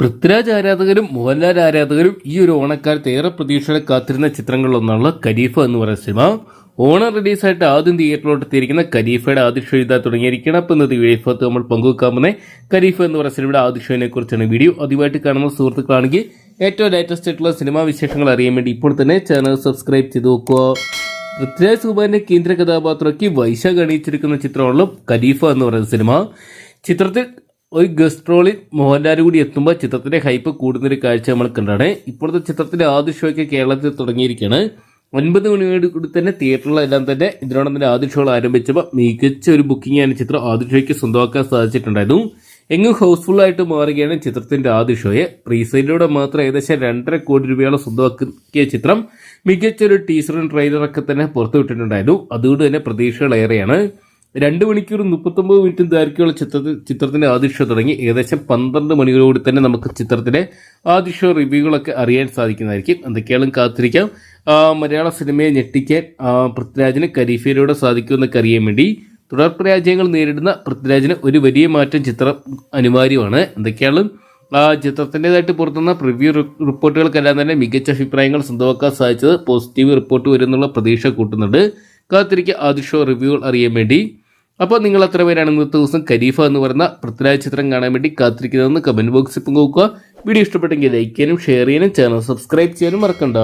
പൃഥ്വിരാജ് ആരാധകരും മോഹൻലാൽ ആരാധകരും ഈ ഒരു ഓണക്കാലത്ത് ഏറെ പ്രതീക്ഷയോടെ കാത്തിരുന്ന ചിത്രങ്ങളിലൊന്നാണ് ഖലീഫ എന്ന് പറയുന്ന സിനിമ. ഓണം റിലീസായിട്ട് ആദ്യം തിയേറ്ററിലോട്ട് എത്തിയിരിക്കുന്ന ഖലീഫയുടെ ആദ്യ ഷോ ഇതാ തുടങ്ങിയിരിക്കണം. അപ്പം ഇന്നത്തെ വീഡിയോത്ത് നമ്മൾ പങ്കുവെക്കാമെന്ന് ഖലീഫ എന്ന് പറയുന്ന സിനിമയുടെ ആദ്യ ഷോയിനെ കുറിച്ചാണ് വീഡിയോ. ആദ്യമായിട്ട് കാണുന്ന സുഹൃത്തുക്കളാണെങ്കിൽ ഏറ്റവും ലേറ്റസ്റ്റ് ആയിട്ടുള്ള സിനിമാ വിശേഷങ്ങൾ അറിയാൻ വേണ്ടി ഇപ്പോൾ തന്നെ ചാനൽ സബ്സ്ക്രൈബ് ചെയ്ത് നോക്കുക. പൃഥ്വിരാജ് സുകുമാരന്റെ കേന്ദ്ര കഥാപാത്രമാക്കി വൈശാഖ് അണിയിച്ചിരിക്കുന്ന ചിത്രമാണല്ലോ ഖലീഫ എന്ന് പറയുന്ന സിനിമ. ചിത്രത്തിൽ ഒരു ഗസ്റ്റ് റോളിൽ മോഹൻലാൽ കൂടി എത്തുമ്പോൾ ചിത്രത്തിന്റെ ഹൈപ്പ് കൂടുന്നൊരു കാഴ്ച നമ്മൾ കണ്ടാണ്. ഇപ്പോഴത്തെ ചിത്രത്തിന്റെ ആദ്യ ഷോയ്ക്ക് കേരളത്തിൽ തുടങ്ങിയിരിക്കുകയാണ്. 9 മണിയോട് കൂടി തന്നെ തിയേറ്ററിലെല്ലാം തന്നെ ഇതിനോടൊപ്പം തന്നെ ആദ്യ ഷോകൾ ആരംഭിച്ചപ്പോൾ മികച്ച ഒരു ബുക്കിംഗാണ് ചിത്രം ആദ്യ ഷോയ്ക്ക് സ്വന്തമാക്കാൻ സാധിച്ചിട്ടുണ്ടായിരുന്നു. എങ്ങും ഹൗസ്ഫുൾ ആയിട്ട് മാറുകയാണ് ചിത്രത്തിന്റെ ആദ്യ ഷോയെ. പ്രീസെയിലൂടെ മാത്രം ഏകദേശം 2.5 കോടി രൂപയോളം സ്വന്തമാക്കിയ ചിത്രം മികച്ചൊരു ടീസറും ട്രെയിലറൊക്കെ തന്നെ പുറത്തുവിട്ടിട്ടുണ്ടായിരുന്നു. അതുകൊണ്ട് തന്നെ പ്രതീക്ഷകൾ ഏറെയാണ്. 2 മണിക്കൂർ 39 മിനിറ്റും ദൈർഘ്യമുള്ള ചിത്രത്തിന്റെ ആദ്യ ഷോ തുടങ്ങി ഏകദേശം 12 മണിയോടുകൂടി തന്നെ നമുക്ക് ചിത്രത്തിന്റെ ആദ്യ ഷോ റിവ്യൂകളൊക്കെ അറിയാൻ സാധിക്കുന്നതായിരിക്കും. എന്തൊക്കെയാണ് കാത്തിരിക്കാം. മലയാള സിനിമയെ ഞെട്ടിക്കാൻ പൃഥ്വിരാജിന് ഖലീഫയിലൂടെ സാധിക്കുമെന്നൊക്കെ അറിയാൻ വേണ്ടി തുടർ പരാജയങ്ങൾ നേരിടുന്ന പൃഥ്വിരാജിന് ഒരു വലിയ മാറ്റം ചിത്രം അനിവാര്യമാണ്. എന്തൊക്കെയാണ് ചിത്രത്തിൻ്റെതായിട്ട് പുറത്തുനിന്ന പ്രിവ്യൂ റിപ്പോർട്ടുകൾക്കെല്ലാം തന്നെ മികച്ച അഭിപ്രായങ്ങൾ സ്വന്തമാക്കാൻ സാധിച്ചത് പോസിറ്റീവ് റിപ്പോർട്ട് വരുന്നുള്ള പ്രതീക്ഷ കൂട്ടുന്നുണ്ട്. കാത്തിരിക്കുക ആദ്യ ഷോ റിവ്യൂകൾ അറിയാൻ വേണ്ടി. അപ്പോൾ നിങ്ങൾ എത്ര പേരാണ് ഇന്നത്തെ ദിവസം ഖലീഫ എന്ന് പറയുന്ന പൃഥ്വിരാജ് ചിത്രം കാണാൻ വേണ്ടി കാത്തിരിക്കുന്നതെന്ന് കമൻറ്റ് ബോക്സിൽ പങ്കുവെക്കുക. വീഡിയോ ഇഷ്ടപ്പെട്ടെങ്കിൽ ലൈക്ക് ചെയ്യാനും ഷെയർ ചെയ്യാനും ചാനൽ സബ്സ്ക്രൈബ് ചെയ്യാനും മറക്കണ്ട.